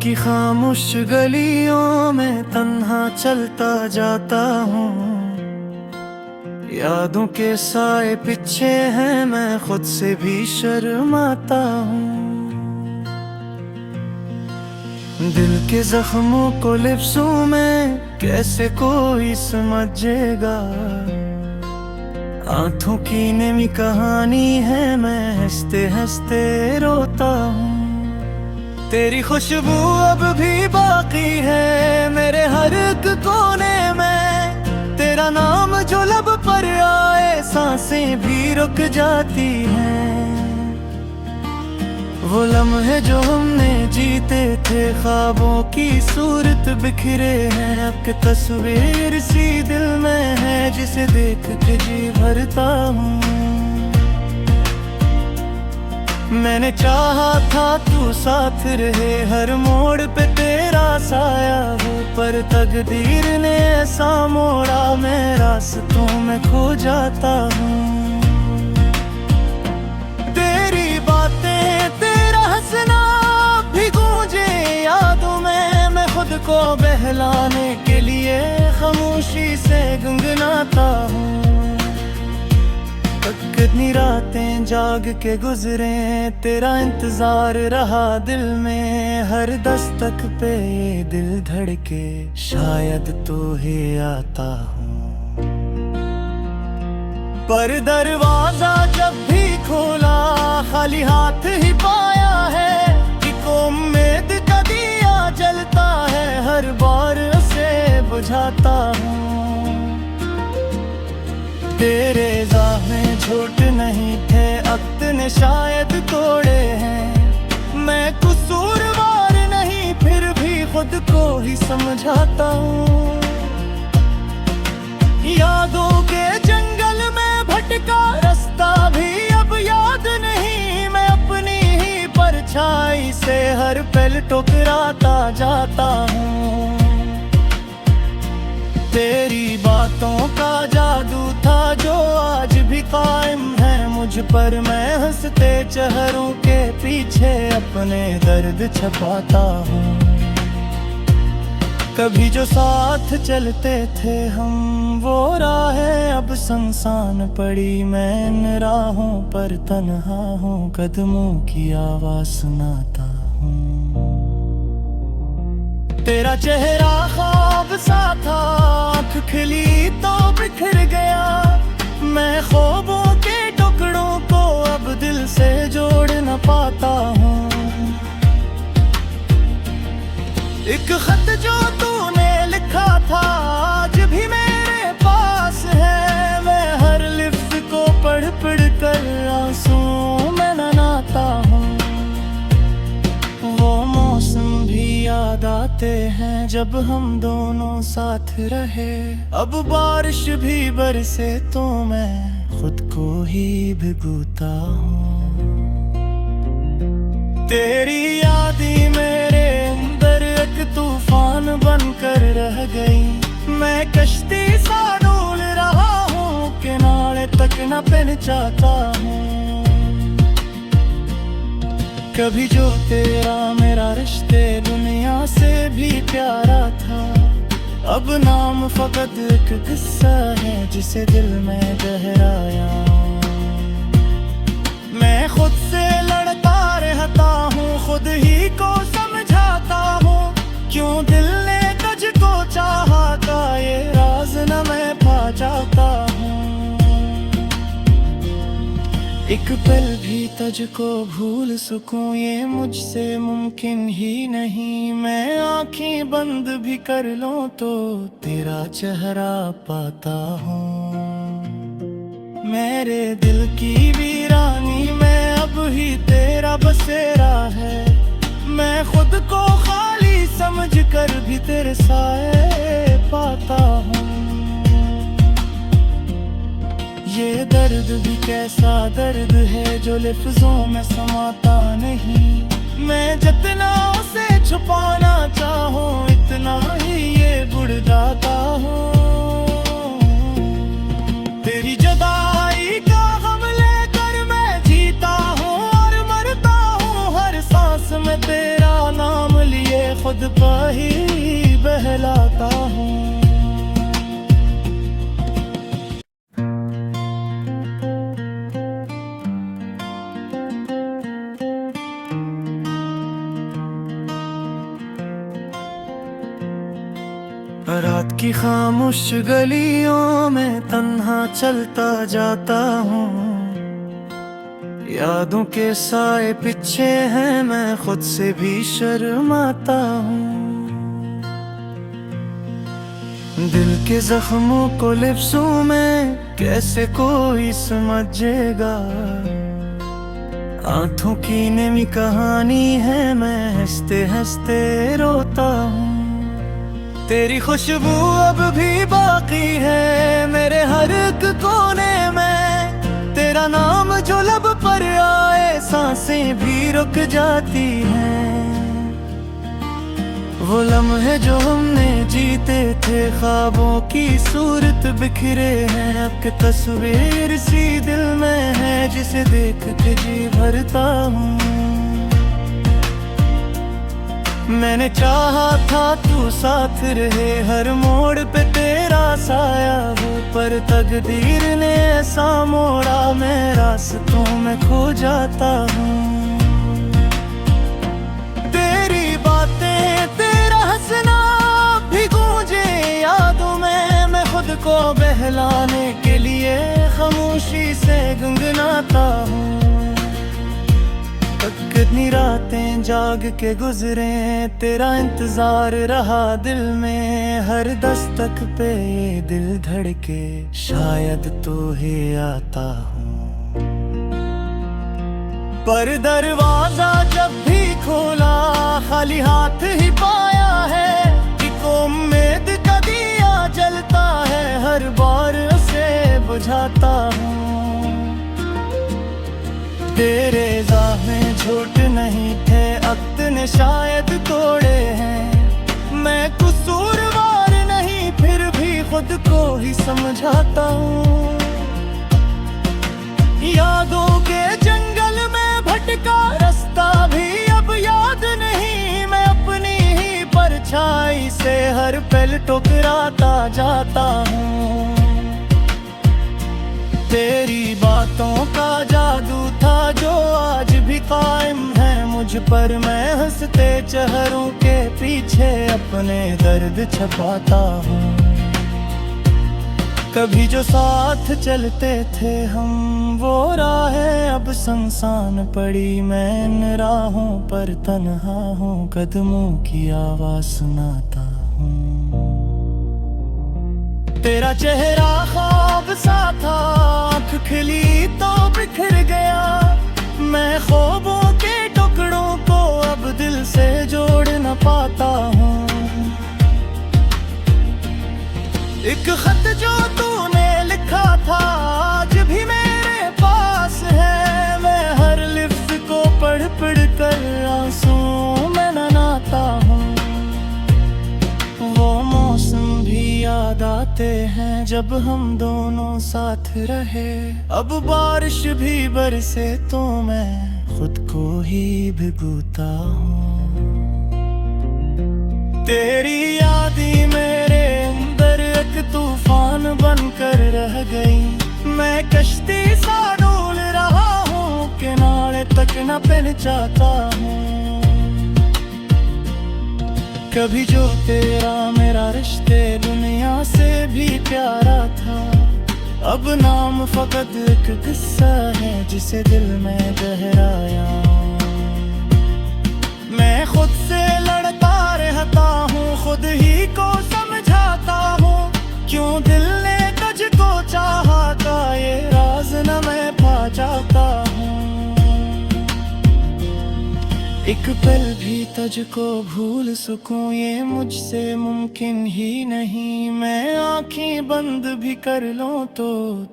की खामोश गलियों में तन्हा चलता जाता हूँ। यादों के साए पीछे हैं, मैं खुद से भी शर्माता हूँ। दिल के जख्मों को लिफ्ज़ों में कैसे कोई समझेगा। आंखों की नमी कहानी है, मैं हंसते हंसते रोता हूँ। तेरी खुशबू अब भी बाकी है मेरे हर एक कोने में। तेरा नाम जो लब पर आए सांसें भी रुक जाती हैं। वो लम्हे जो हमने जीते थे, ख्वाबों की सूरत बिखरे हैं। अब की तस्वीर सी दिल में है, जिसे देख के जी भरता हूँ। मैंने चाहा था तू साथ रहे, हर मोड़ पे तेरा साया हो, पर तकदीर ने ऐसा मोड़ा, मैं रास्तों में खो जाता हूँ। तेरी बातें तेरा हंसना भी गूंजे यादों में, मैं खुद को बहलाने के लिए खामोशी से गुनगुनाता हूँ। कितनी रातें जाग के गुजरे, तेरा इंतजार रहा दिल में। हर दस्तक पे ये दिल धड़के, शायद तू ही आता हूँ। पर दरवाजा जब भी खोला, खाली हाथ ही पाया है। एक उम्मीद का दिया जलता है, हर बार उसे बुझाता हूँ। तेरे ज़ाहमे झूठ नहीं थे, वक्त ने शायद तोड़े हैं। मैं कसूरवार नहीं, फिर भी खुद को ही समझाता हूँ। यादों के जंगल में भटका रास्ता भी अब याद नहीं। मैं अपनी ही परछाई से हर पल ठुकराता जाता हूँ। तेरी बातों का जादू था जो आज भी कायम है मुझ पर। मैं हंसते चेहरों के पीछे अपने दर्द छुपाता हूँ। कभी जो साथ चलते थे हम, वो राहें अब सुनसान पड़ी। मैं इन राहों पर तन्हा हूँ, कदमों की आवाज सुनाता हूँ। तेरा चेहरा ख्वाब सा था, आँख खिली तो बिखर गया। मैं ख्वाबों के टुकड़ों को अब दिल से जोड़ न पाता हूँ। एक खत जो तूने लिखा था आज भी मेरे पास है। मैं हर लिफ्ज़ को पढ़ पढ़ कर आंसुओं में नहाता हूँ। वो मौसम भी याद आते हैं जब हम दोनों साथ रहे। अब बारिश भी बरसे तो मैं खुद को ही भिगोता हूँ। तेरी यादें मेरे अंदर एक तूफान बनकर रह गई। मैं कश्ती सा डोल रहा हूँ, किनारे तक न पहुंच चाहता हूँ। कभी जो तेरा मेरा रिश्ते दुनिया से भी प्यारा था, अब नाम फकत एक किस्सा है जिसे दिल में गहराया। मैं खुद से लड़ता रहता हूँ, खुद ही को समझाता हूँ। क्यों दिल ने तुझको चाहा था, ये राज न मैं पा जाता हूँ। एक पल भी तुझको भूल सकूं, ये मुझसे मुमकिन ही नहीं। मैं आँखें बंद भी कर लूं तो तेरा चेहरा पाता हूँ। मेरे दिल की वीरानी में अब ही तेरा बसेरा है। मैं खुद को खाली समझ कर भी तेरे साए पाता हूँ। ये दर्द भी कैसा दर्द है जो लिफ्ज़ों में समाता नहीं। मैं जितना उसे छुपाना चाहूँ, इतना ही ये बुढ़ जाता हूँ। तेरी जुदाई का गम लेकर मैं जीता हूँ और मरता हूँ। हर सांस में तेरा नाम लिए रात की खामोश गलियों में तन्हा चलता जाता हूँ। यादों के साए पीछे हैं, मैं खुद से भी शर्माता हूँ। दिल के जख्मों को लिफ्ज़ों में कैसे कोई समझेगा। आंखों की नमी कहानी है, मैं हंसते हंसते रोता हूँ। तेरी खुशबू अब भी बाकी है मेरे हर एक कोने में। तेरा नाम जो लब पर आए सांसें भी रुक जाती हैं। वो लम्हे जो हमने जीते थे, ख्वाबों की सूरत बिखरे हैं। अब की तस्वीर सी दिल में है, जिसे देख के जी भरता हूँ। मैंने चाहा था तू साथ रहे, हर मोड़ पे तेरा साया हो, पर तकदीर ने ऐसा मोड़ा, मैं रास्तों में खो जाता हूँ। तेरी बातें तेरा हंसना भी गूंजे यादों में, मैं खुद को बहलाने के लिए खामोशी से गुनगुनाता हूँ। कितनी रातें जाग के गुजरे, तेरा इंतजार रहा दिल में। हर दस्तक पे ये दिल धड़के, शायद तू ही आता हूँ। पर दरवाजा जब भी खोला, खाली हाथ ही पाया है। एक उम्मीद का दिया जलता है, हर बार उसे बुझाता हूँ। तेरे ज़ाहमे झूठ नहीं थे, वक्त ने शायद तोड़े हैं। मैं कसूरवार नहीं, फिर भी खुद को ही समझाता हूँ। यादों के जंगल में भटका रास्ता भी अब याद नहीं। मैं अपनी ही परछाई से हर पल ठुकराता जाता हूँ। तेरी बातों का जादू था जो आज भी कायम है मुझ पर। मैं हंसते चेहरों के पीछे अपने दर्द छुपाता हूँ। कभी जो साथ चलते थे हम, वो राहें अब सुनसान पड़ी। मैं इन राहों पर तन्हा हूँ, कदमों की आवाज सुनाता हूँ। तेरा चेहरा ख्वाब सा था, आँख खिली तो बिखर गया। मैं ख्वाबों के टुकड़ों को अब दिल से जोड़ न पाता हूँ। एक खत जो तूने लिखा था आज भी मेरे पास है। मैं हर लिफ्ज़ को पढ़ पढ़ कर आंसुओं में नहाता हूँ। वो मौसम भी याद आते हैं जब हम दोनों साथ रहे। अब बारिश भी बरसे तो मैं खुद को ही भिगोता हूँ। तेरी यादें मेरे अंदर एक तूफान बनकर रह गई। मैं कश्ती सा डोल रहा हूँ, किनारे तक न पहुंच जाता हूँ। कभी जो तेरा मेरा रिश्ते दुनिया से भी प्यारा था, अब नाम फकत एक किस्सा है जिसे दिल में गहराया। मैं खुद से लड़ता रहता हूँ, खुद ही को समझाता हूँ। क्यों दिल ने तुझको चाहा था, ये राज न मैं पा जाता हूँ। एक पल भी तुझको भूल सकूं, ये मुझसे मुमकिन ही नहीं। मैं आंखें बंद भी कर लूं तो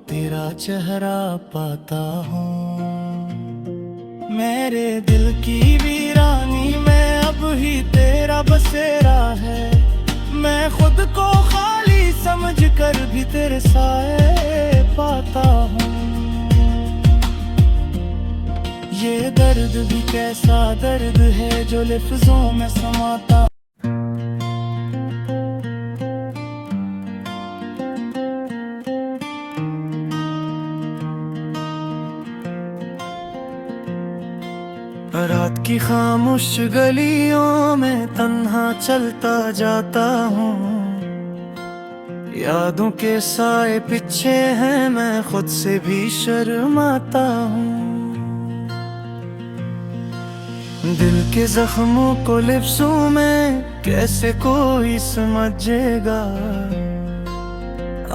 तेरा चेहरा पाता हूँ। मेरे दिल की वीरानी में अब ही तेरा बसेरा है। मैं खुद को खाली समझ कर भी तेरे साए पाता हूँ। ये दर्द भी कैसा दर्द है जो लिफ्ज़ों में समाता। रात की खामोश गलियों में तन्हा चलता जाता हूँ। यादों के साए पीछे हैं, मैं खुद से भी शर्माता हूँ। दिल के जख्मों को लिप्सों में कैसे कोई समझेगा।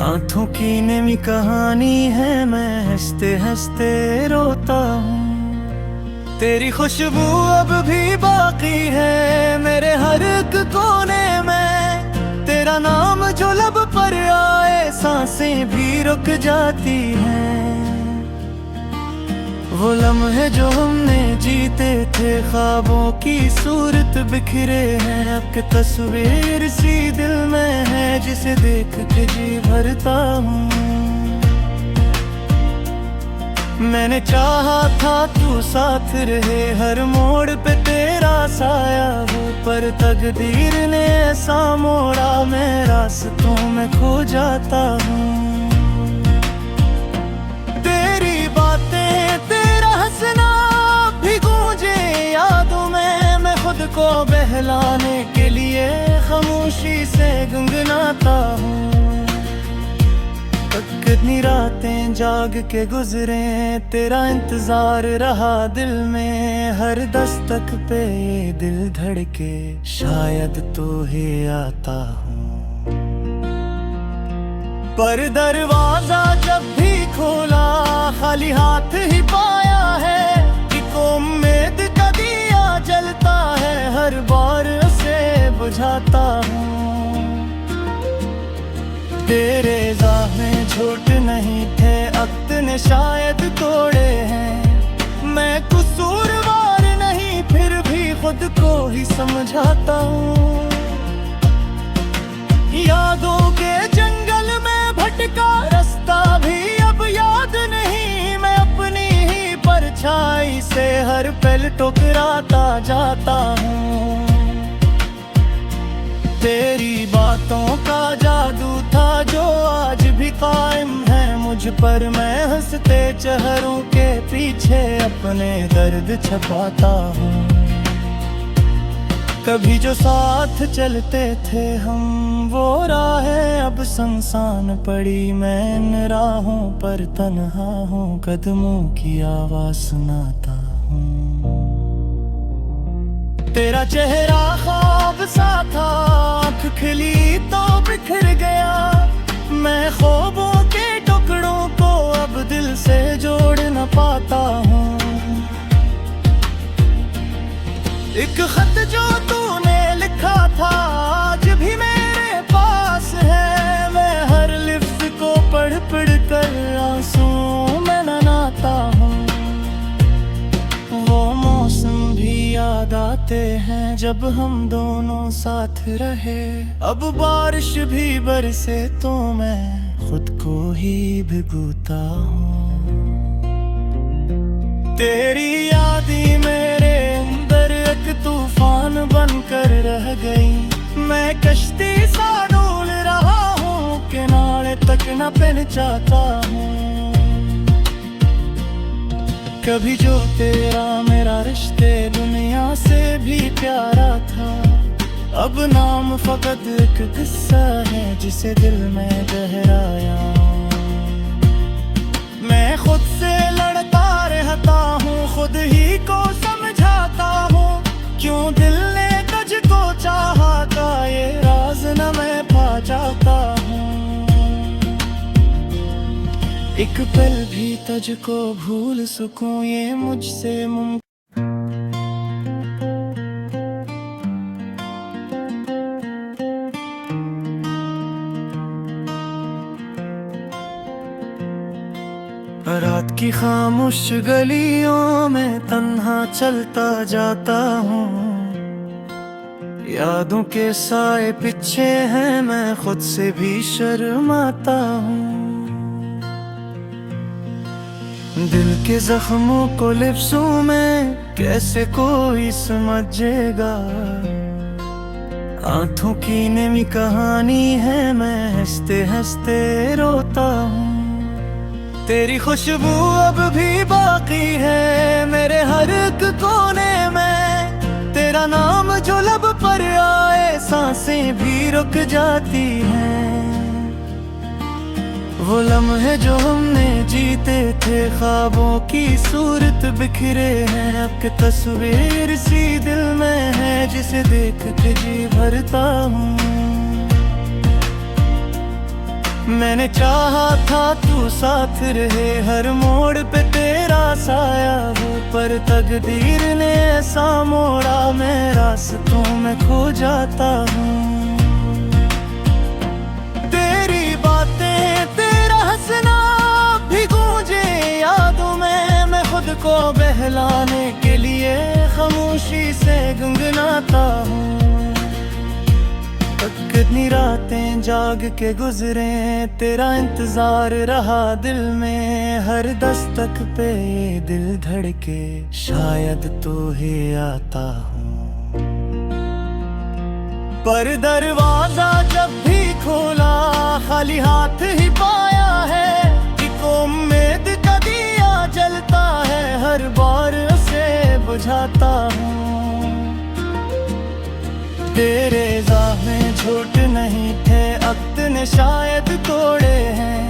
आंखों की नमी कहानी है, मैं हंसते हंसते रोता हूँ। तेरी खुशबू अब भी बाकी है मेरे हर एक कोने में। तेरा नाम जो लब पर आए सांसें भी रुक जाती हैं। वो लम्हे जो हमने जीते थे, ख्वाबों की सूरत बिखरे हैं। अब की तस्वीर सी दिल में है, जिसे देख के जी भरता हूँ। मैंने चाहा था तू साथ रहे, हर मोड़ पे तेरा साया हो, पर तकदीर ने ऐसा मोड़ा, मैं रास्तों में खो जाता हूँ। तेरी बातें तेरा हंसना भी गूंजे यादों में, मैं खुद को बहलाने के लिए खामोशी से गुनगुनाता हूँ। कितनी रातें जाग के गुजरे, तेरा इंतजार रहा दिल में। हर दस्तक पे ये दिल धड़के, शायद तू ही आता हूँ। पर दरवाजा जब भी खोला, खाली हाथ ही पाया है। एक उम्मीद का दिया जलता है, हर बार उसे बुझाता हूँ। तेरे ज़ाहमें झूठ नहीं थे, वक्त ने शायद तोड़े हैं। मैं कसूरवार नहीं, फिर भी खुद को ही समझाता हूँ। यादों के जंगल में भटका रास्ता भी अब याद नहीं। मैं अपनी ही परछाई से हर पल ठुकराता जाता हूँ। तेरी बातों का जादू था जो आज भी कायम है मुझ पर। मैं हंसते चेहरों के पीछे अपने दर्द छुपाता हूँ। कभी जो साथ चलते थे हम, वो राहें अब सुनसान पड़ी। मैं इन राहों पर तन्हा हूँ, कदमों की आवाज सुनाता हूँ। तेरा चेहरा ख्वाब सा था, आँख खिली तो बिखर गया। मैं ख्वाबों के टुकड़ों को अब दिल से जोड़ न पाता हूँ। एक खत जो तूने लिखा था आज भी मेरे पास है। मैं हर लिफ्ज को पढ़ पढ़ कर आंसुओं में नहाता हूँ। वो मौसम भी याद आते हैं जब हम दोनों साथ रहे। अब बारिश भी बरसे तो मैं खुद को ही भिगोता हूँ। तेरी याद ही मेरे अंदर एक तूफान बनकर रह गई। मैं कश्ती सा डोल रहा हूँ, किनारे तक न पहुंचाता हूँ। कभी जो तेरा मेरा रिश्ते दुनिया से भी प्यारा था, अब नाम फकत एक किस्सा है जिसे दिल में गहराया। मैं खुद से लड़ता रहता हूँ, खुद ही को समझाता हूँ। क्यों दिल ने तुझको चाहा था, ये राज न मैं पा जाता हूँ। एक पल भी तुझको भूल सकूं, ये मुझसे मुमकिन। रात की खामोश गलियों में तन्हा चलता जाता हूँ। यादों के साए पीछे हैं, मैं खुद से भी शर्माता हूँ। दिल के जख्मों को लिप्सों में कैसे कोई समझेगा। आंखों की नमी कहानी है, मैं हंसते हंसते रोता हूँ। तेरी खुशबू अब भी बाकी है मेरे हर एक कोने में। तेरा नाम जो लब पर आए सांसें भी रुक जाती हैं। वो लम्हे जो हमने जीते थे, ख्वाबों की सूरत बिखरे हैं। अब की तस्वीर सी दिल में है, जिसे देख के जी भरता हूँ। मैंने चाहा था तू साथ रहे, हर मोड़ पे तेरा साया हो, पर तकदीर ने ऐसा मोड़ा, मैं रास्तों में खो जाता हूँ। तेरी बातें तेरा हंसना भी गूंजे यादों में, मैं खुद को बहलाने के लिए खामोशी से गुनगुनाता हूँ। कितनी रातें जाग के गुजरे, तेरा इंतजार रहा दिल में, हर दस्तक पे ये दिल धड़के, शायद तू ही आता हूँ। पर दरवाजा जब भी खोला, खाली हाथ ही पाया है। एक उम्मीद का दिया जलता है, हर बार उसे बुझाता हूँ। तेरे ज़ाहमें झूठ नहीं थे, वक्त ने शायद तोड़े हैं।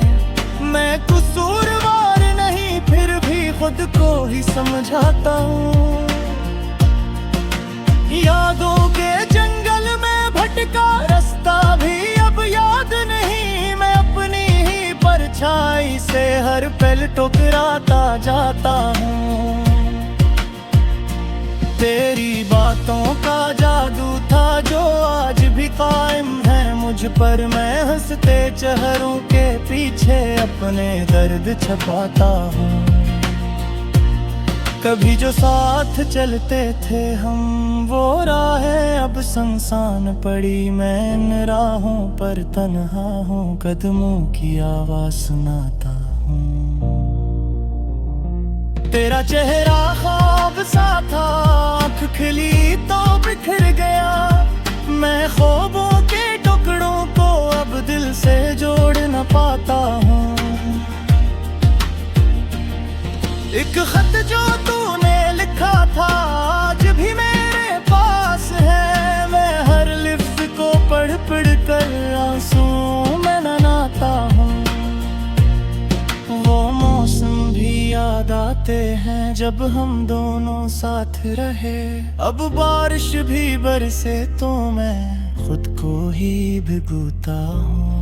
मैं कसूरवार नहीं, फिर भी खुद को ही समझाता हूँ। यादों के जंगल में भटका रास्ता भी अब याद नहीं, मैं अपनी ही परछाई से हर पल ठुकराता जाता हूँ। तेरी बातों का जादू था जो आज भी कायम है मुझ पर, मैं हंसते चेहरों के पीछे अपने दर्द छुपाता हूँ। कभी जो साथ चलते थे हम, वो राहें अब सुनसान पड़ी, मैं इन राहों पर तन्हा हूँ, कदमों की आवाज सुनाता हूँ। तेरा चेहरा ख्वाब सा था, आँख खिली तो बिखर गया। मैं ख्वाबों के टुकड़ों को अब दिल से जोड़ न पाता हूँ। एक खत जो तूने लिखा था आज भी मेरे पास है, मैं हर लिफ्ट को पढ़ पढ़ कर आंसुओं में नहाता हूँ। वो मौसम भी याद आते हैं जब हम दोनों साथ रहे, अब बारिश भी बरसे तो मैं खुद को ही भिगोता हूँ।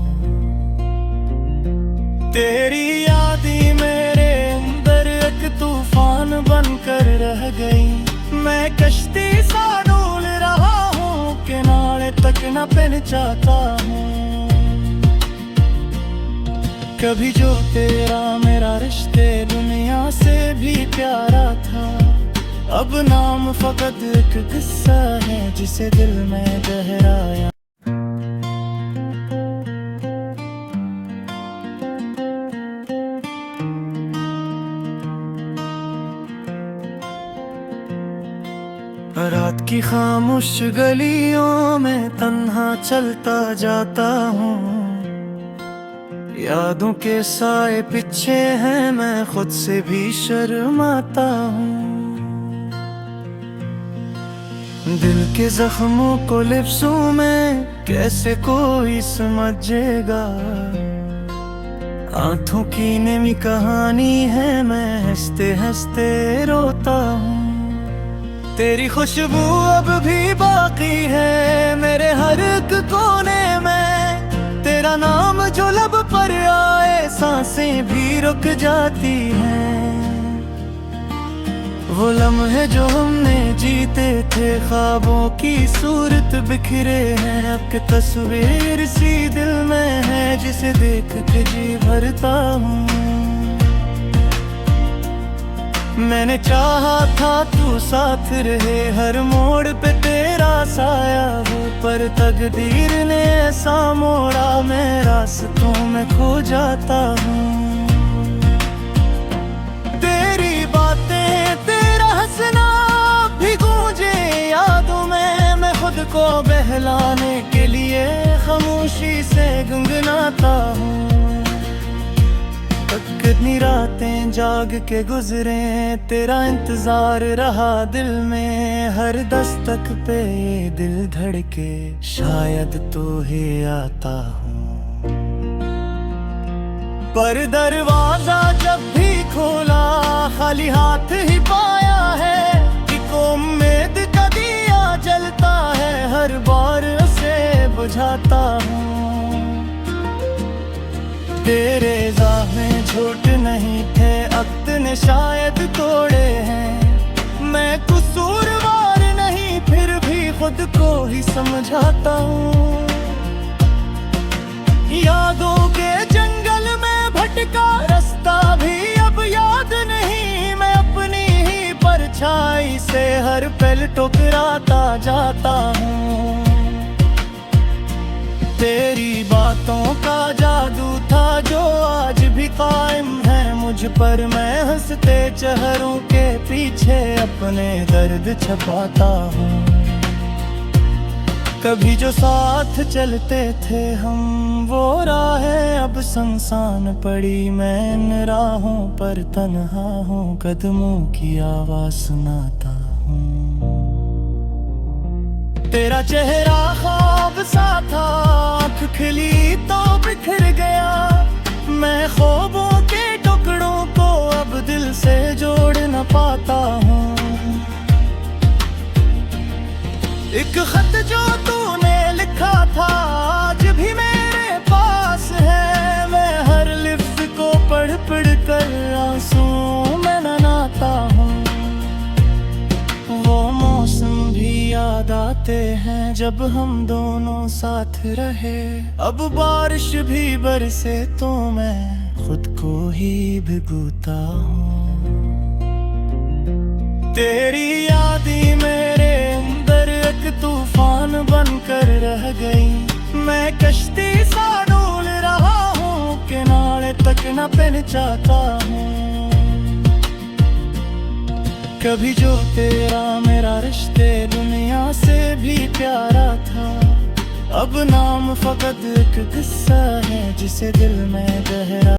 तेरी यादें मेरे अंदर एक तूफान बनकर रह गई, मैं कश्ती सा डोल रहा हूँ, किनारे तक न पहुंचाता हूँ। कभी जो तेरा मेरा रिश्ते दुनिया से भी प्यारा था, अब नाम फकत एक किस्सा है जिसे दिल में गहराया। रात की खामोश गलियों में तन्हा चलता जाता हूँ, यादों के साए पीछे हैं, मैं खुद से भी शर्माता हूँ। दिल के जख्मों को लिप्सों में कैसे कोई समझेगा, आंखों की नमी कहानी है, मैं हंसते हंसते रोता हूँ। तेरी खुशबू अब भी बाकी है मेरे हर एक कोने में, तेरा नाम जो लब पर आए सांसें भी रुक जाती हैं। वो लम्हे जो हमने जीते थे, ख्वाबों की सूरत बिखरे हैं। अब की तस्वीर सी दिल में है, जिसे देख के जी भरता हूँ। मैंने चाहा था तू साथ रहे, हर मोड़ पे तेरा साया हो, पर तकदीर ने ऐसा मोड़ा, मैं रास्तों में खो जाता हूँ। तेरी बातें तेरा हंसना भी गूंजे यादों में, मैं खुद को बहलाने के लिए खामोशी से गुनगुनाता हूँ। कितनी रातें जाग के गुजरे, तेरा इंतजार रहा दिल में, हर दस्तक पे ये दिल धड़के, शायद तू ही आता हूँ। पर दरवाजा जब भी खोला खाली हाथ ही पाया है। एक उम्मीद का दिया जलता है, हर बार उसे बुझाता हूँ। तेरे राह में झूठ नहीं थे, वक्त ने शायद तोड़े हैं। मैं कसूरवार नहीं, फिर भी खुद को ही समझाता हूँ। यादों के जंगल में भटका रास्ता भी अब याद नहीं। मैं अपनी ही परछाई से हर पल ठुकराता जाता हूँ। तेरी बातों का जादू था जो आज भी कायम है मुझ पर। मैं हंसते चेहरों के पीछे अपने दर्द छुपाता हूँ। कभी जो साथ चलते थे हम, वो राहें अब सुनसान पड़ी। मैं इन राहों पर तन्हा हूँ, कदमों की आवाज सुनाता हूँ। तेरा चेहरा ख्वाब सा था, आँख खिली तो बिखर गया। मैं ख्वाबों के टुकड़ों को अब दिल से जोड़ न पाता हूँ। एक खत जो तूने लिखा था आज भी मेरे पास है। मैं हर लिफ्ट को पढ़ पढ़ कर आंसू में नहाता हूँ। वो मौसम भी याद आते हैं जब हम दोनों साथ रहे। अब बारिश भी बरसे तो मैं खुद को ही भिगोता हूँ। तेरी याद ही मेरे अंदर एक तूफान बनकर रह गई। मैं कश्ती सा डोल रहा हूँ, किनारे तक न पहुंचाता हूँ। कभी जो तेरा मेरा रिश्ते दुनिया से भी प्यारा था, अब नाम फकत एक किस्सा है जिसे दिल में गहरा